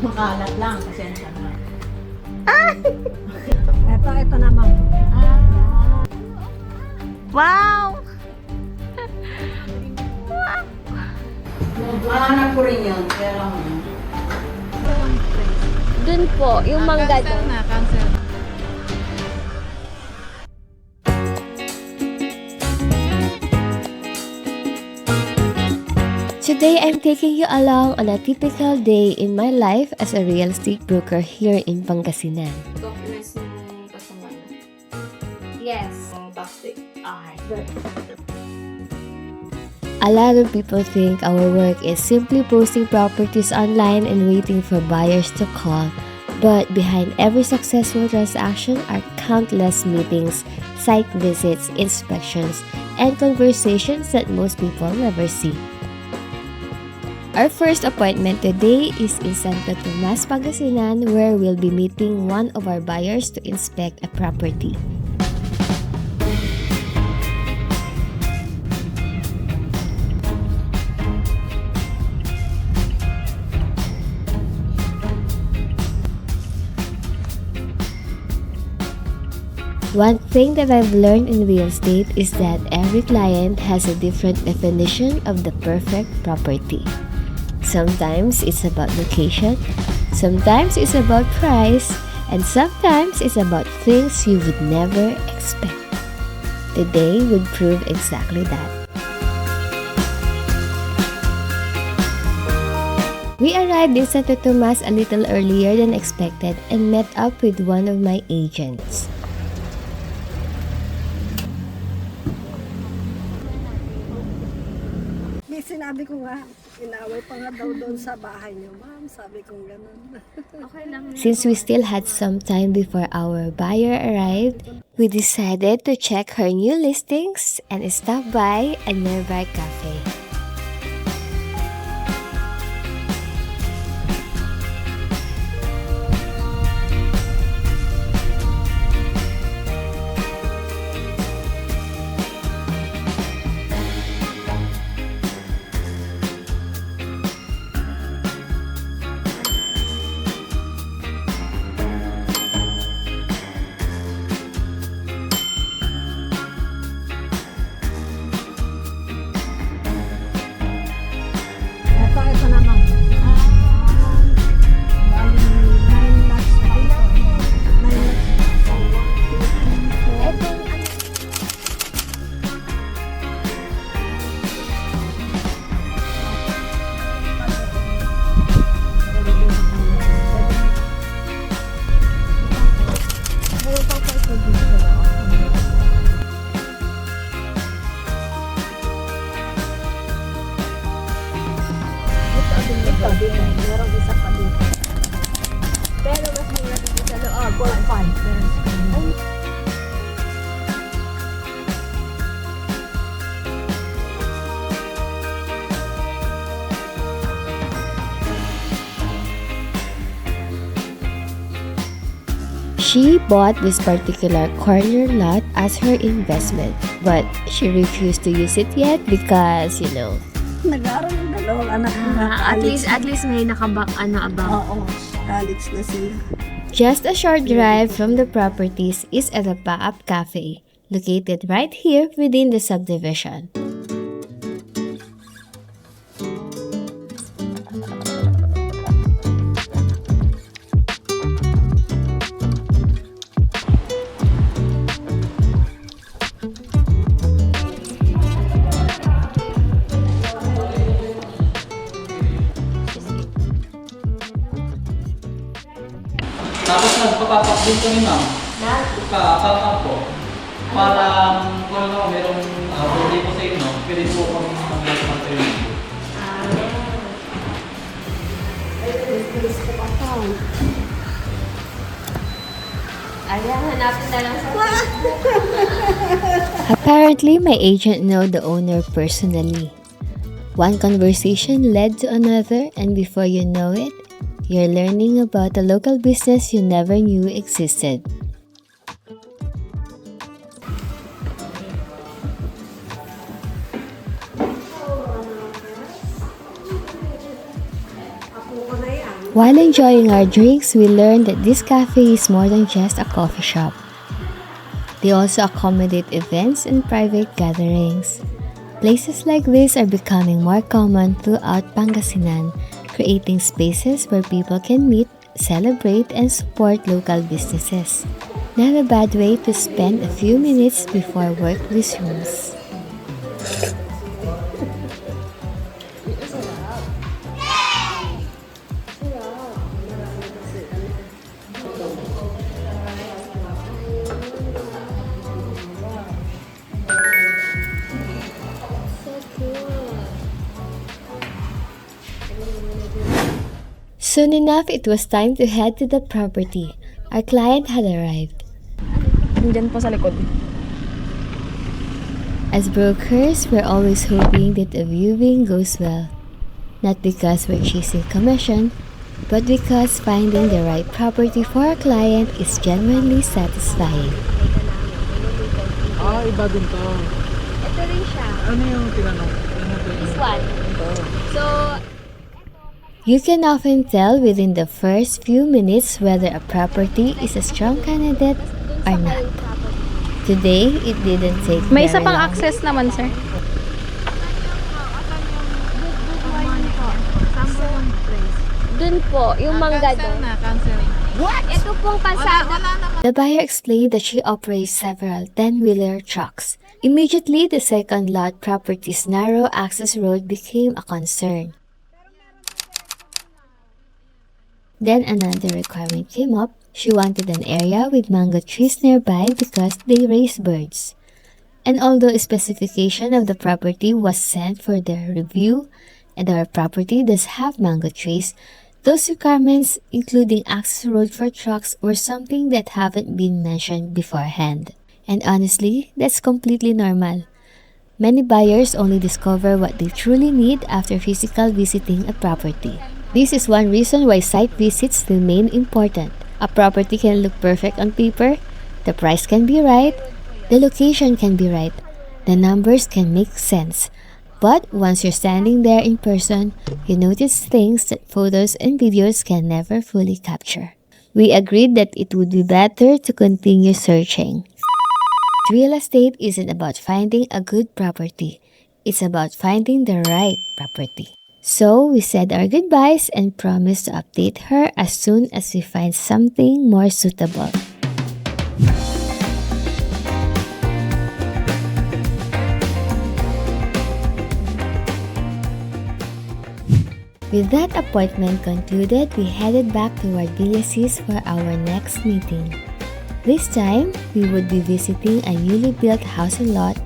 Makalat lang, pasensya na. Ito naman. Wow! Mahanap ko rin yun, kaya lang. Dun po, yung mangga doon. Cancel. Today, I'm taking you along on a typical day in my life as a real estate broker here in Pangasinan. Documents ng kasama na. Yes. Ang plastic. Okay. A lot of people think our work is simply posting properties online and waiting for buyers to call. But behind every successful transaction are countless meetings, site visits, inspections, and conversations that most people never see. Our first appointment today is in Santo, Tomas, Pangasinan, where we'll be meeting one of our buyers to inspect a property. One thing that I've learned in real estate is that every client has a different definition of the perfect property. Sometimes it's about location, sometimes it's about price, and sometimes it's about things you would never expect. Today would prove exactly that. We arrived in Santo Tomas a little earlier than expected and met up with one of my agents. Sinabi ko nga, inaway pa nga daw doon sa bahay niyo, ma'am. Sabi ko gano'n. Okay lang. Since we still had some time before our buyer arrived, we decided to check her new listings and stop by a nearby cafe. Ito naman. Bali, 9 lakhs pa ito. 9 lakhs. Meron isa pa dito. Pero mas mura dito sa loob. 4-5. She bought this particular corner lot as her investment, but she refused to use it yet because, Nag-aaral yung dalawang anak ko na at college. least may abang. Oo, college na sila. Just a short drive from the properties is Arapaap Cafe, located right here within the subdivision. Tapos nagpapapak din kami, ma'am. Papak po. Parang kung ano, merong birthday po sa inyo, pwede po kami mag-respond sa inyo. Apparently, my agent know the owner personally. One conversation led to another, and before you know it, you're learning about a local business you never knew existed. Ako ko na yan. While enjoying our drinks, we learned that this cafe is more than just a coffee shop. They also accommodate events and private gatherings. Places like this are becoming more common throughout Pangasinan, creating spaces where people can meet, celebrate, and support local businesses. Not a bad way to spend a few minutes before work resumes. Soon enough, it was time to head to the property. Our client had arrived. Diyan po sa likod. As brokers, we're always hoping that the viewing goes well. Not because we're chasing commission, but because finding the right property for our client is genuinely satisfying. Iba din to. Ito rin siya. Ano yung tinanong? This one. So, You can often tell within the first few minutes whether a property is a strong candidate or not. Today, it didn't take may isa very pang long. access naman, sir. Dun po, yung mangga doon. Ito pong kalsada. The buyer explained that she operates several 10-wheeler trucks. Immediately, the second lot property's narrow access road became a concern. Then another requirement came up. She wanted an area with mango trees nearby because they raise birds. And although a specification of the property was sent for their review, and our property does have mango trees, those requirements, including access road for trucks, were something that haven't been mentioned beforehand. And honestly, that's completely normal. Many buyers only discover what they truly need after physical visiting a property. This is one reason why site visits remain important. A property can look perfect on paper, the price can be right, the location can be right, the numbers can make sense. But once you're standing there in person, you notice things that photos and videos can never fully capture. We agreed that it would be better to continue searching. Real estate isn't about finding a good property. It's about finding the right property. So we said our goodbyes and promised to update her as soon as we find something more suitable. With that appointment concluded, we headed back toward Villasis for our next meeting. This time, we would be visiting a newly built house and lot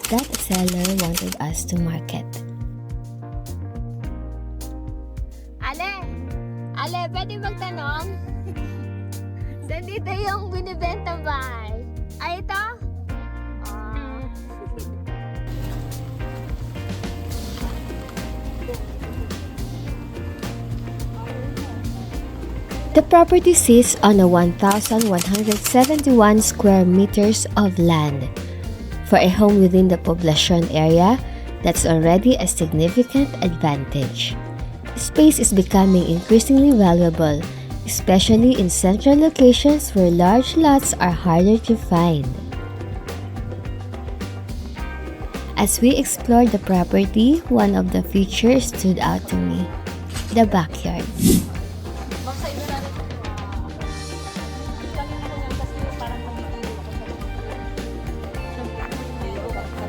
that a seller wanted us to market. Ale, pwede magtanong? Saan dito yung binibenta ba? Ay, ito? The property sits on a 1,171 square meters of land. For a home within the poblacion area, that's already a significant advantage. Space is becoming increasingly valuable, especially in central locations where large lots are harder to find. As we explored the property, one of the features stood out to me: the backyard.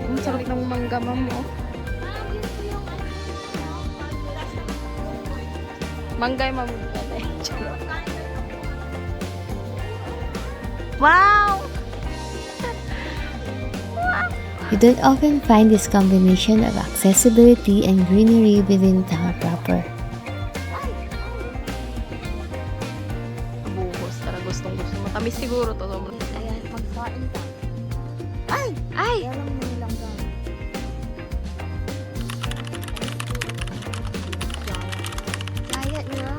Ang sarap ng mangga, ma'am. Manggay, ma'am. Wow! You don't often find this combination of accessibility and greenery within town proper. Buhos, tara gustong gusto. Matamis siguro to. Ayan, pagkain ka. Ay! Ay! Kaya lang may langgang. Kaya nga.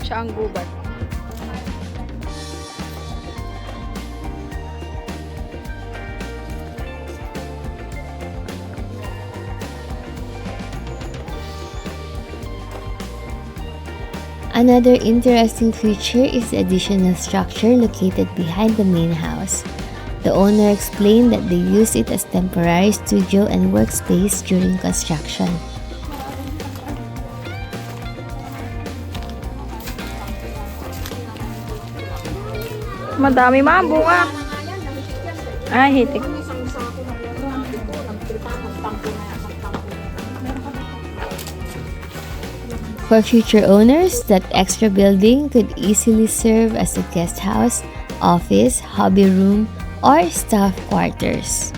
Siya ang gubat. Another interesting feature is the additional structure located behind the main house. The owner explained that they use it as temporary studio and workspace during construction. Madami mga bunga. Ay, hitik. For future owners, that extra building could easily serve as a guest house, office, hobby room, or staff quarters.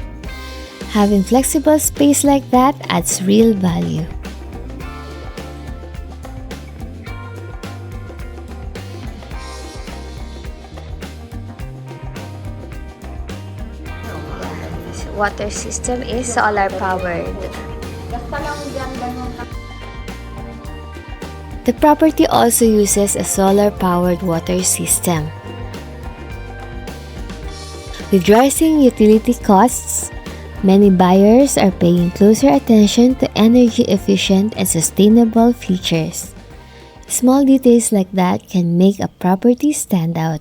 Having flexible space like that adds real value. Water system is solar powered. The property also uses a solar-powered water system. With rising utility costs, many buyers are paying closer attention to energy-efficient and sustainable features. Small details like that can make a property stand out.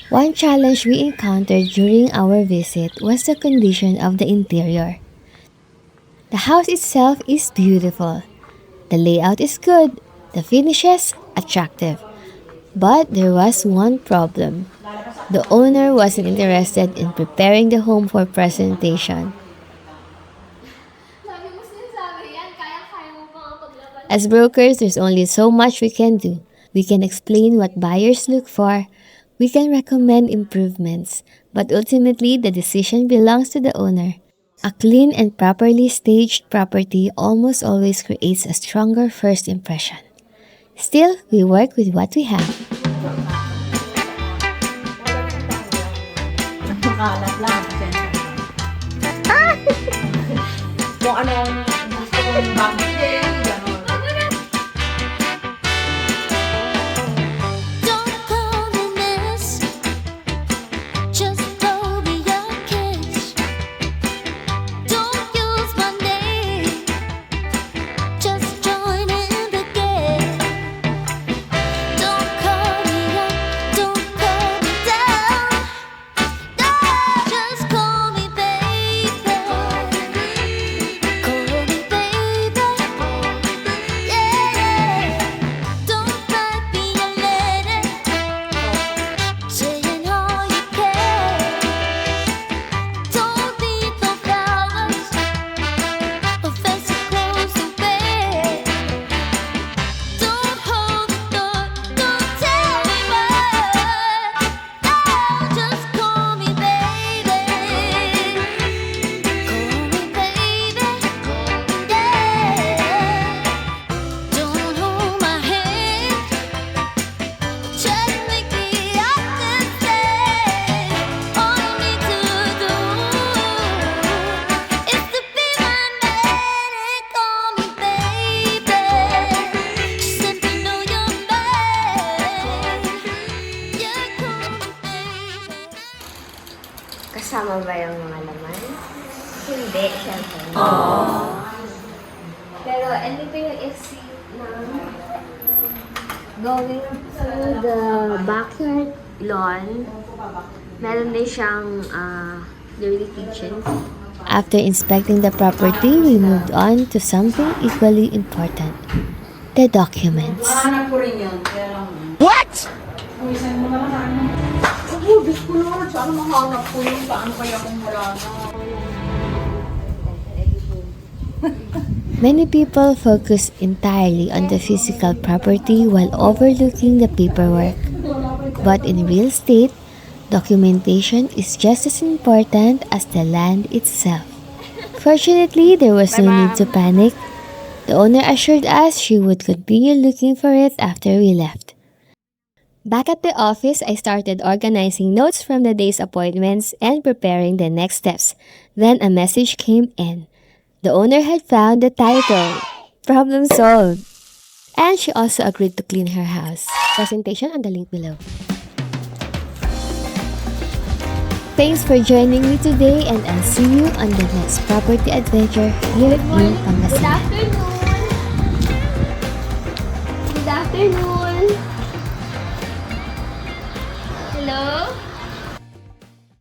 One challenge we encountered during our visit was the condition of the interior. The house itself is beautiful. The layout is good, the finishes attractive. But there was one problem. The owner wasn't interested in preparing the home for presentation. As brokers, there's only so much we can do. We can explain what buyers look for. We can recommend improvements. But ultimately, the decision belongs to the owner. A clean and properly staged property almost always creates a stronger first impression. Still, we work with what we have. Makalat lang. Kung ano gusto mong bagay, gano'n. Don't call me miss, just blow me a kiss. Don't use my name, just join in the game. Don't call me up, don't call me down. No, just call me baby. Call me baby. Yeah. Don't write me a letter saying all you care. Don't need no flowers or fancy clothes to wear. Don't hold the door, don't tell me why. No, just call me baby. Call me baby. Yeah. Don't hold my hand. Just make me understand. All you need to do is to be my man and call me baby. Just let me know you're mine. Yeah, call me baby. Kasama ba yung mga laman? Hindi, syempre. Pero andito yung exit ng going through the backyard lawn. Meron din siyang dirty kitchen. After inspecting the property, we moved on to something equally important. The documents. Hanap ko rin yun. Kaya lang. Gusto ko naman. Saan mahanap ko yun? Paano kaya kung wala na? Many people focus entirely on the physical property while overlooking the paperwork. But in real estate, documentation is just as important as the land itself. Fortunately, there was no need to panic. The owner assured us she would continue looking for it after we left. Back at the office, I started organizing notes from the day's appointments and preparing the next steps. Then a message came in. The owner had found the title. Problem solved. And she also agreed to clean her house. Presentation on the link below. Thanks for joining me today, and I'll see you on the next property adventure here in Pangasinan. Good afternoon.